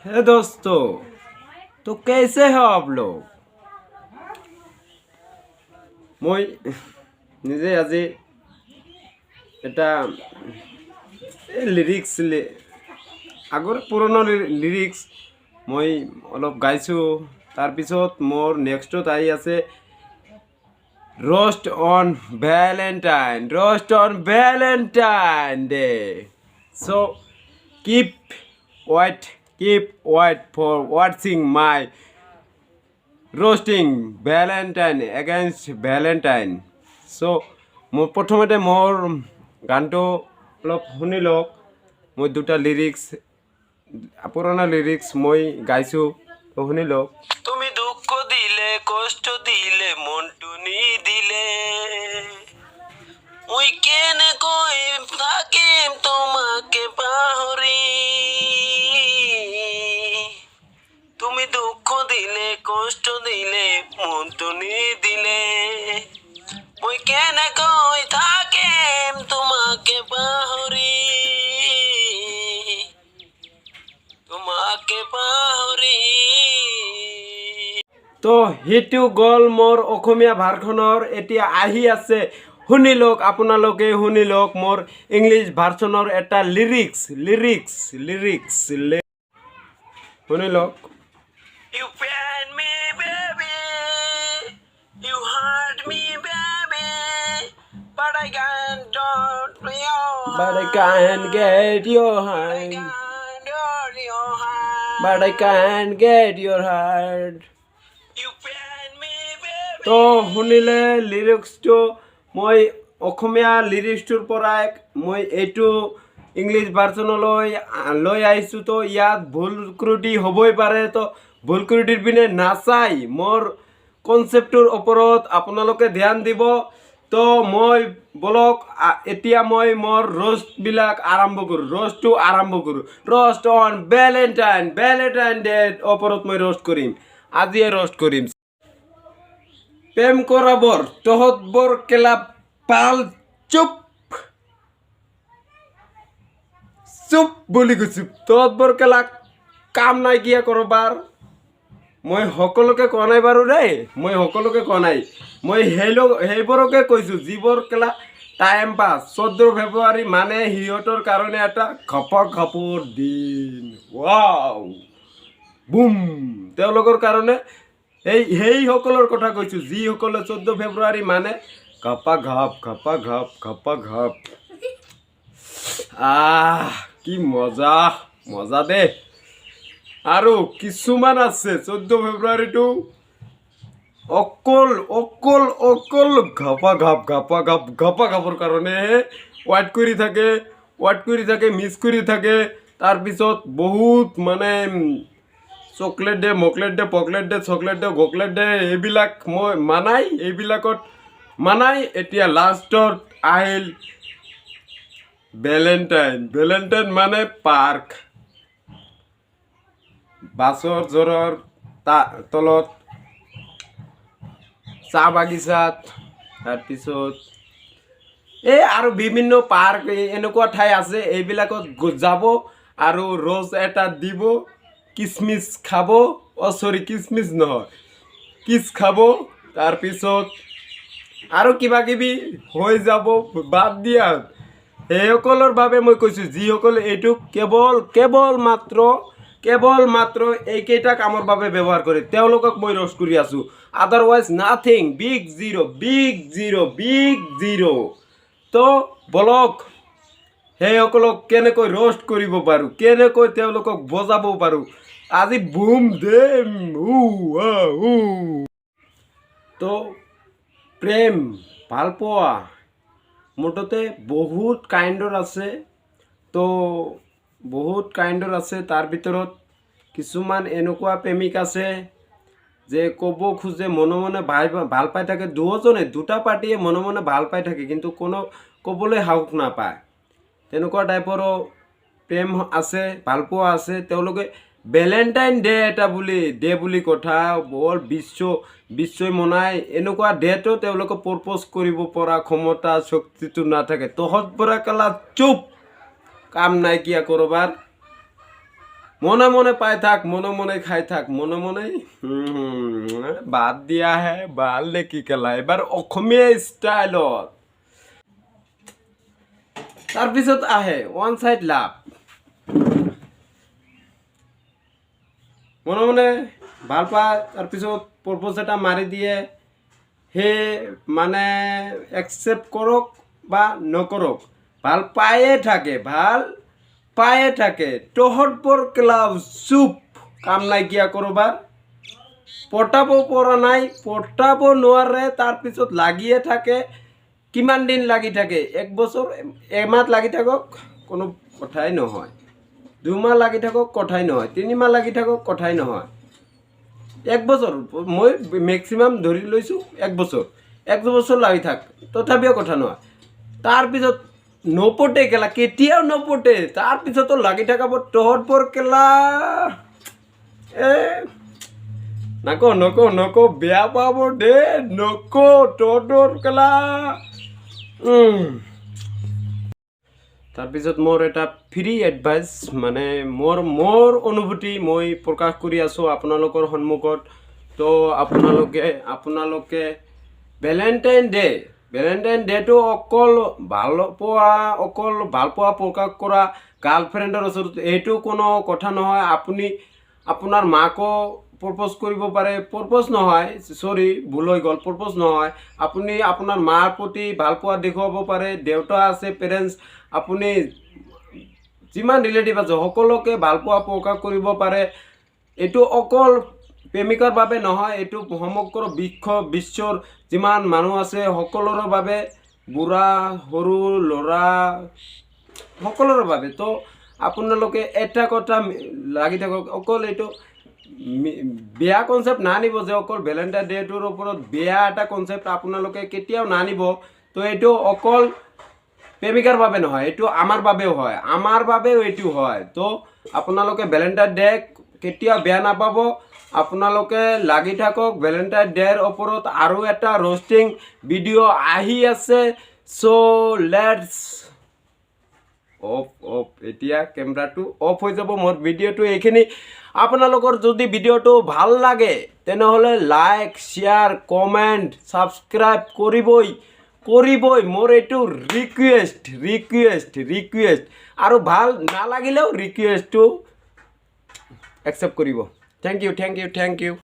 हे दोस्तों, तो कैसे हो आप लोग? মই নিজে আজি এটা লিৰিক্স আগৰ পুৰণা লিৰিক্স মই অলপ গাইছোঁ। তাৰপিছত মোৰ নেক্সটত আহি আছে roast on Valentine Day. So keep wait for watching my roasting Valentine against Valentine. So মই প্ৰথমতে মোৰ গানটো অলপ শুনি লওক। মই দুটা লিৰিক্স পুৰণা লিৰিক্স মই গাইছোঁ, তো শুনি লওক। তুমি দুঃখ দিলে, কষ্ট দিলে, মনটো নি দিলে, মই কেনেকৈ থাকিম তোমাকে পাহৰি। তুমি দুঃখ দিলে, কষ্ট দিলে, মনটো নি দিলে, মই কেনেকৈ থাকিম তোমাকে পাহৰি, তোমাকে পাহৰি। তো সেইটো গ'ল মোৰ অসমীয়া ভাৰ্চনৰ। এতিয়া আহি আছে, শুনি লওক, আপোনালোকে শুনি লওক মোৰ ইংলিছ ভাৰ্চনৰ এটা লিৰিক্স শুনি লওক। You pain me baby, you hurt me baby, but I can't get your heart, but I can't get your heart. তো শুনিলে লিৰিক্সটো মই অসমীয়া লিৰিক্সটোৰ পৰা মই এইটো ইংলিছ ভাৰ্চনলৈ লৈ আহিছোঁ। তো ইয়াত ভুল ত্ৰুটি হ'বই পাৰে, তো ভুল ত্ৰুটিৰ পিনে নাচাই মোৰ কনচেপ্টটোৰ ওপৰত আপোনালোকে ধ্যান দিব। তো মই বলক এতিয়া মই মোৰ ৰ'ষ্টটো আৰম্ভ কৰোঁ। ৰ'ষ্ট অন ভেলেণ্টাইন ডেৰ ওপৰত মই ৰ'ষ্ট কৰিম, আজিয়ে ৰ'ষ্ট কৰিম। প্ৰেম কৰাবৰ তহতবৰ কেলা পাল চুপ বুলি কৈছোঁ। তহতবৰ কেলা কাম নাই কিয়া কৰবাৰ। মই সকলোকে কোৱা নাই বাৰু দেই, মই সকলোকে কোৱা নাই, মই সেইবোৰকে কৈছোঁ যিবোৰ কেলা টাইম পাছ। 14 ফেব্ৰুৱাৰী মানে সিহঁতৰ কাৰণে এটা ঘপৰ দিন। ৱাও বুম, তেওঁলোকৰ কাৰণে সেইসকলৰ কথা কৈছোঁ যিসকলে 14 ফেব্ৰুৱাৰী মানে ঘপা ঘপ। কি মজা দে। আৰু কিছুমান আছে 14 ফেব্ৰুৱাৰীটো অকল ঘপা ঘপৰ কাৰণেহে ৱাইট কৰি থাকে, মিছ কৰি থাকে। তাৰপিছত বহুত মানে চকলেট দে, মকলেট দে, পকলেট দে, চকলেট দে, গকলেট দে, এইবিলাক মই এইবিলাকত মানাই। এতিয়া লাষ্টত আহিল ভেলেণ্টাইন মানে পাৰ্ক, বাছৰ জোৰৰ তলত, চাহ বাগিচাত, তাৰপিছত আৰু বিভিন্ন পাৰ্ক এনেকুৱা ঠাই আছে। এইবিলাকত যাব আৰু ৰ'জ এটা দিব, কিচমিচ খাব, কিচমিচ নহয়, কিচ খাব। তাৰপিছত আৰু কিবা কিবি হৈ যাব, বাদ দিয়া। সেইসকলৰ বাবে মই কৈছোঁ যিসকলে এইটো কেৱল মাত্ৰ এইকেইটা কামৰ বাবে ব্যৱহাৰ কৰে, তেওঁলোকক মই ৰ'ষ্ট কৰি আছোঁ। Otherwise nothing, big zero'. তো বলক সেইসকলক কেনেকৈ ৰ'ষ্ট কৰিব পাৰোঁ, কেনেকৈ তেওঁলোকক বজাব পাৰোঁ, আজি বুম দেম। তো প্ৰেম ভাল পোৱা মুঠতে বহুত কাইণ্ডৰ আছে। তো বহুত কাইণ্ডৰ আছে, তাৰ ভিতৰত কিছুমান এনেকুৱা প্ৰেমিক আছে যে ক'ব খোজে মনে ভাল পাই থাকে। দুটা পাৰ্টিয়ে মনে ভাল পাই থাকে, কিন্তু কোনো ক'বলৈ সাহস নাপায়। তেনেকুৱা টাইপৰো প্ৰেম আছে, ভাল পোৱা আছে। তেওঁলোকে ভেলেণ্টাইন ডে বুলি কথা বৰ বিশ্বই মনাই। এনেকুৱা ডেটো তেওঁলোকে প্ৰপ'জ কৰিব পৰা ক্ষমতা শক্তিটো নাথাকে। তহঁত পৰা কালা চুপ, কাম নাইকিয়া কৰবাৰ। মনে মনে পাই থাক, মনে মনে খাই থাক, মনে মনে বাদ দিয়া হে বাল নে কি খেলা এবাৰ অসমীয়া ষ্টাইলত। তাৰপিছত আহে ওৱান চাইড লাভ। মনে মনে ভাল পায়, তাৰপিছত প্ৰপ'জ এটা মাৰি দিয়ে, সেই মানে একচেপ্ট কৰক বা নকৰক, ভাল পায়ে থাকে, ভাল পায়ে থাকে। তহঁতবোৰ ক্লাব চুপ, কাম নাইকিয়া কৰবাৰ, পটাব পৰা নাই, পটাব নোৱাৰে, তাৰপিছত লাগিয়ে থাকে। কিমান দিন লাগি থাকে? 1 বছৰ, এমাহ লাগি থাকক, কোনো কথাই নহয়। 2 মাহ লাগি থাকক, কথাই নহয়। 3 মাহ লাগি থাকক, কথাই নহয়। 1 বছৰ, মই মেক্সিমাম ধৰি লৈছোঁ 1 বছৰ। 1 বছৰ লাগি থাক, তথাপিও কথা নহয়। তাৰপিছত নপটে কেলা, কেতিয়াও নপটে, তাৰপিছতো লাগি থাকাব তহঁতবোৰ কেলা। নকওঁ, বেয়া পাব দেই, নকওঁ তহঁতৰ কেলা। তাৰপিছত মোৰ এটা ফ্ৰী এডভাইচ, মানে মোৰ অনুভূতি মই প্ৰকাশ কৰি আছোঁ আপোনালোকৰ সন্মুখত। তো আপোনালোকে ভেলেণ্টাইন ডে'টো অকল ভাল পোৱা প্ৰকাশ কৰা গাৰ্লফ্ৰেণ্ডৰ ওচৰত, এইটো কোনো কথা নহয়। আপুনি আপোনাৰ মাকো প্ৰপ'জ কৰিব পাৰে, প্ৰপ'জ নহয়, চৰি ভুল হৈ গ'ল, প্ৰপ'জ নহয়। আপুনি আপোনাৰ মাৰ প্ৰতি ভাল পোৱা দেখুৱাব পাৰে, দেউতা আছে, পেৰেণ্টছ, আপুনি যিমান ৰিলেটিভ আছে সকলোকে ভাল পোৱা প্ৰকাশ কৰিব পাৰে। এইটো অকল প্ৰেমিকৰ বাবে নহয়, এইটো সমগ্ৰ বিশ্বৰ যিমান মানুহ আছে সকলোৰে বাবে, বুঢ়া সৰু ল'ৰা সকলোৰে বাবে। তো আপোনালোকে এটা কথা লাগি থাকক, অকল এইটো বেয়া কনচেপ্ট নানিব যে অকল ভেলেণ্টাইন ডে'টোৰ ওপৰত বেয়া এটা কনচেপ্ট আপোনালোকে কেতিয়াও নানিব। তো এইটো অকল প্ৰেমিকাৰ বাবে নহয়, এইটো আমাৰ বাবেও হয়, আমাৰ বাবেও এইটো হয়। তো আপোনালোকে ভেলেণ্টাইন ডে কেতিয়াও বেয়া নাপাব, আপোনালোকে লাগি থাকক। ভেলেণ্টাইন ডে'ৰ ওপৰত আৰু এটা ৰ'ষ্টিং ভিডিঅ' আহি আছে। চ' লেটছ অফ, এতিয়া কেমেৰাটো অফ হৈ যাব। মোৰ ভিডিঅ'টো এইখিনি। আপোনালোকৰ যদি ভিডিঅ'টো ভাল লাগে তেনেহ'লে লাইক, শ্বেয়াৰ, কমেণ্ট, ছাবস্ক্ৰাইব কৰিবই। মোৰ এইটো ৰিকুৱেষ্ট। আৰু ভাল নালাগিলেও ৰিকুৱেষ্টটো একচেপ্ট কৰিব। Thank U.